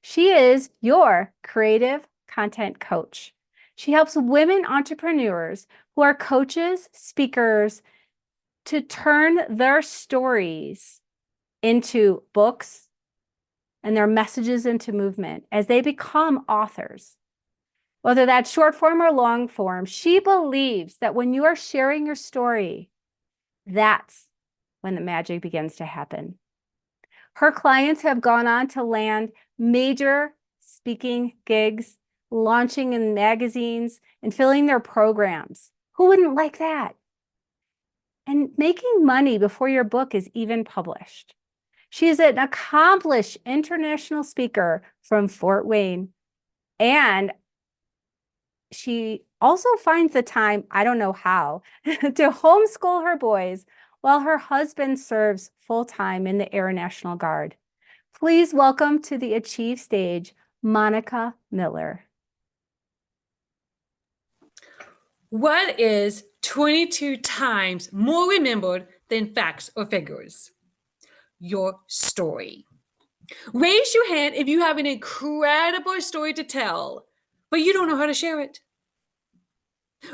She is your creative content coach. She helps women entrepreneurs who are coaches, speakers, to turn their stories into books and their messages into movement as they become authors. Whether that's short form or long form, she believes that when you are sharing your story, that's when the magic begins to happen. Her clients have gone on to land major speaking gigs, launching in magazines, and filling their programs. Who wouldn't like that? And making money before your book is even published. She is an accomplished international speaker from Fort Wayne, and she also finds the time, I don't know how, to homeschool her boys while her husband serves full-time in the Air National Guard. Please welcome to the Achieve stage, Monica Miller. What is 22 times more remembered than facts or figures? Your story. Raise your hand if you have an incredible story to tell, but you don't know how to share it.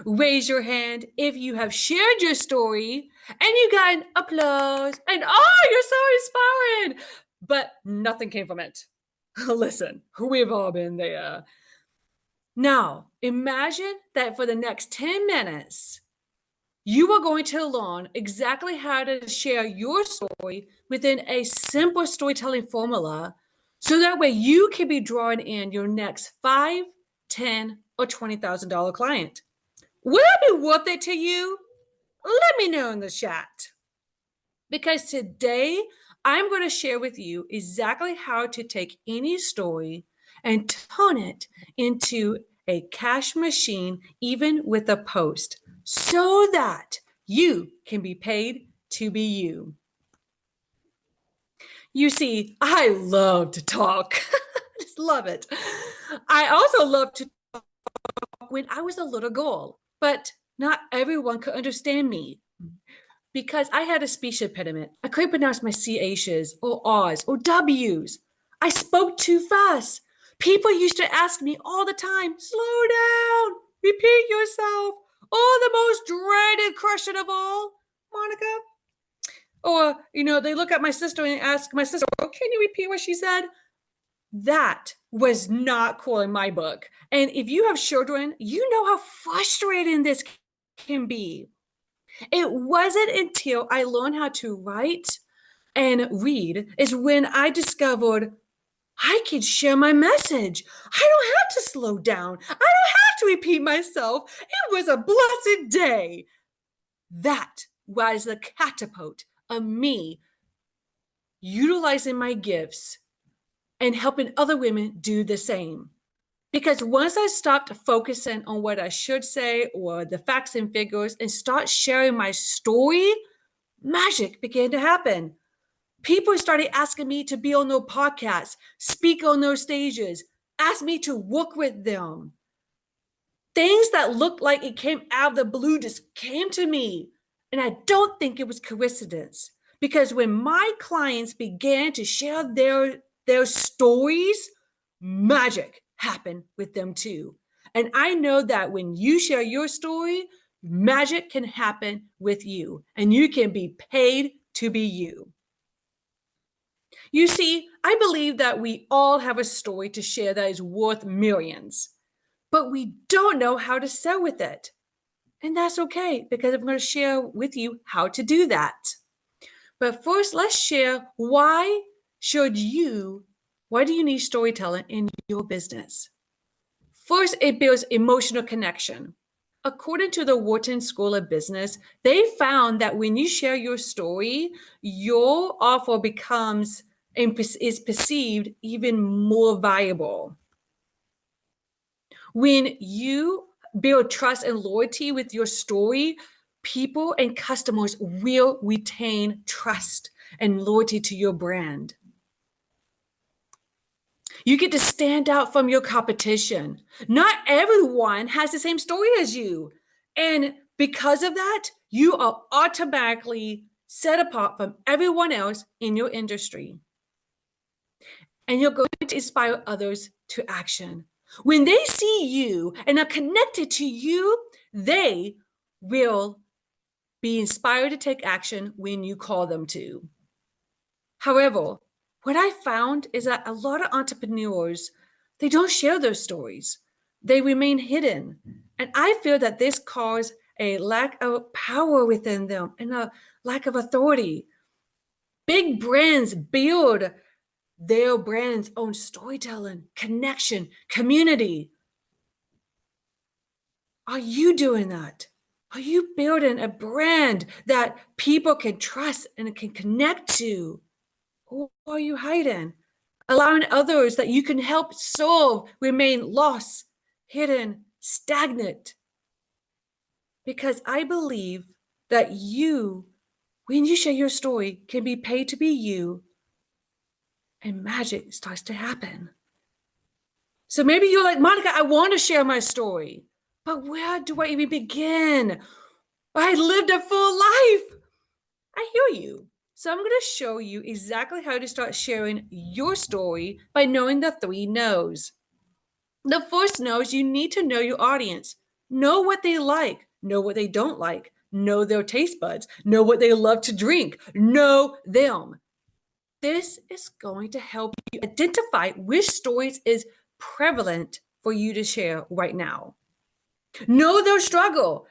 Raise your hand if you have shared your story and you got an applause and you're so inspiring, but nothing came from it. Listen, we've all been there. Now, imagine that for the next 10 minutes, you are going to learn exactly how to share your story within a simple storytelling formula so that way you can be drawing in your next $5, $10, or $20,000 client. Will it be worth it to you? Let me know in the chat. Because today I'm going to share with you exactly how to take any story and turn it into a cash machine, even with a post, so that you can be paid to be you. You see, I love to talk. I just love it. I also love to talk when I was a little girl, but not everyone could understand me because I had a speech impediment. I couldn't pronounce my CHs or R's or W's. I spoke too fast. People used to ask me all the time, slow down, repeat yourself. Oh, the most dreaded question of all, Monica. Or, they look at my sister and ask my sister, oh, can you repeat what she said? That was not cool in my book. And if you have children, you know how frustrating this can be. It wasn't until I learned how to write and read is when I discovered I can share my message. I don't have to slow down. I don't have to repeat myself. It was a blessed day. That was the catapult of me utilizing my gifts and helping other women do the same. Because once I stopped focusing on what I should say or the facts and figures and start sharing my story, magic began to happen. People started asking me to be on their podcasts, speak on their stages, ask me to work with them. Things that looked like it came out of the blue just came to me. And I don't think it was coincidence. Because when my clients began to share their stories, magic happened with them too. And I know that when you share your story, magic can happen with you and you can be paid to be you. You see, I believe that we all have a story to share that is worth millions, but we don't know how to sell with it. And that's okay, because I'm going to share with you how to do that. But first, let's share why do you need storytelling in your business? First, it builds emotional connection. According to the Wharton School of Business, they found that when you share your story, your offer becomes and is perceived even more valuable. When you build trust and loyalty with your story, people and customers will retain trust and loyalty to your brand. You get to stand out from your competition. Not everyone has the same story as you. And because of that, you are automatically set apart from everyone else in your industry. and you're going to inspire others to action. When they see you and are connected to you, they will be inspired to take action when you call them to. However, what I found is that a lot of entrepreneurs, they don't share their stories. They remain hidden. And I feel that this causes a lack of power within them and a lack of authority. Big brands build their brand's own storytelling, connection, community. Are you doing that? Are you building a brand that people can trust and can connect to? Or are you hiding? Allowing others that you can help solve remain lost, hidden, stagnant. Because I believe that you, when you share your story, can be paid to be you, and magic starts to happen. So maybe you're like, Monica, I want to share my story, but where do I even begin? I lived a full life. I hear you. So I'm going to show you exactly how to start sharing your story by knowing the 3 no's. The first no is you need to know your audience. Know what they like, know what they don't like, know their taste buds, know what they love to drink, know them. This is going to help you identify which stories is prevalent for you to share right now. Know their struggle.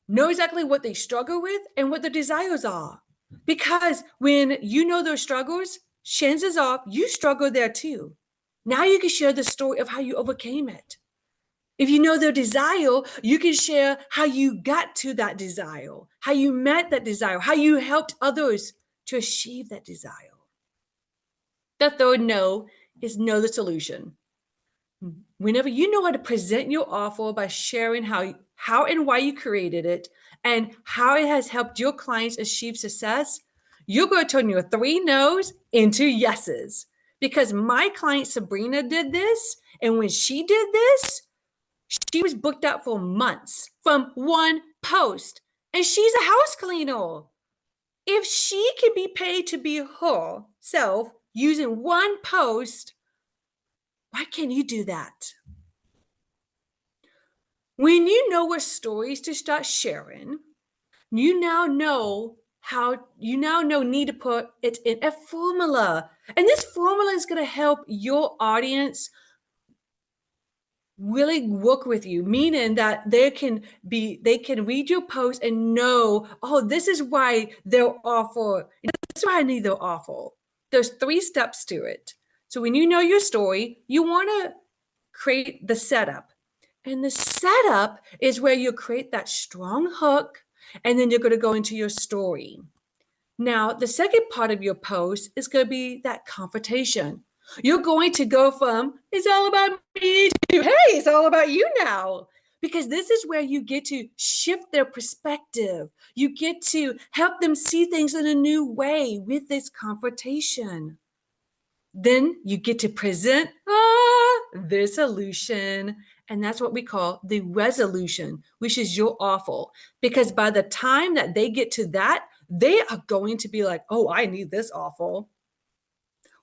Know exactly what they struggle with and what their desires are. Because when you know their struggles, chances are you struggle there too. Now you can share the story of how you overcame it. If you know their desire, you can share how you got to that desire, how you met that desire, how you helped others to achieve that desire. The third no is know the solution. Whenever you know how to present your offer by sharing how and why you created it and how it has helped your clients achieve success, you're going to turn your 3 no's into yeses. Because my client Sabrina did this, and when she did this, she was booked out for months from one post, and she's a house cleaner. If she can be paid to be herself using one post, why can't you do that? When you know what stories to start sharing, you now know need to put it in a formula. And this formula is going to help your audience really work with you, meaning that they can read your post and know, oh, this is why they're awful. That's why I need their awful. There's 3 steps to it. So when you know your story, you want to create the setup. And the setup is where you create that strong hook, and then you're going to go into your story. Now, the second part of your post is going to be that confrontation. You're going to go from, it's all about me, to, hey, it's all about you now. Because this is where you get to shift their perspective. You get to help them see things in a new way with this confrontation. Then you get to present the solution. And that's what we call the resolution, which is your awful. Because by the time that they get to that, they are going to be like, oh, I need this awful.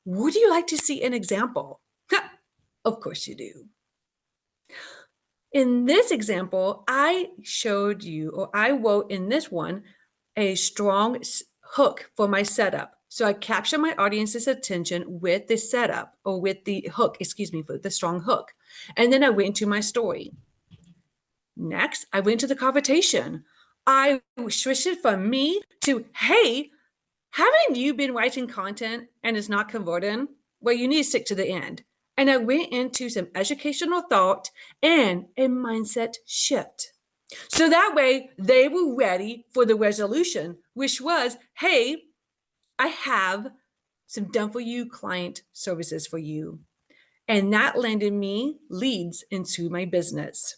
Would you like to see an example? Of course you do. In this example, I showed you, or I wrote in this one, a strong hook for my setup. So I capture my audience's attention with the setup, or with the hook, for the strong hook. And then I went into my story. Next, I went to the confrontation. I switched it from me to, hey, haven't you been writing content and it's not converting? Well, you need to stick to the end. And I went into some educational thought and a mindset shift. So that way they were ready for the resolution, which was, hey, I have some done for you client services for you. And that landed me leads into my business.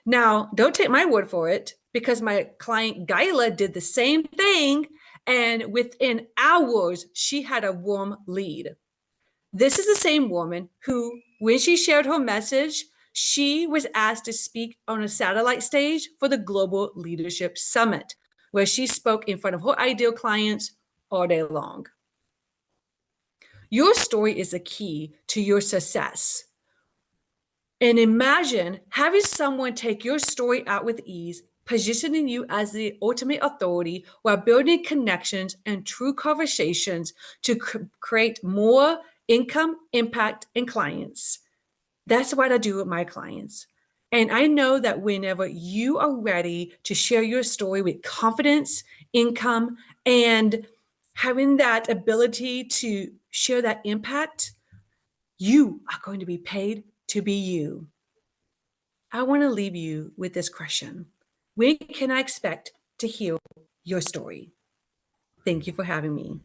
Now, don't take my word for it, because my client Gaila did the same thing. And within hours, she had a warm lead. This is the same woman who, when she shared her message, she was asked to speak on a satellite stage for the Global Leadership Summit, where she spoke in front of her ideal clients all day long. Your story is the key to your success. And imagine having someone take your story out with ease, positioning you as the ultimate authority while building connections and true conversations to create more income, impact, and clients. That's what I do with my clients. And I know that whenever you are ready to share your story with confidence, income, and having that ability to share that impact, you are going to be paid to be you. I want to leave you with this question. When can I expect to hear your story? Thank you for having me.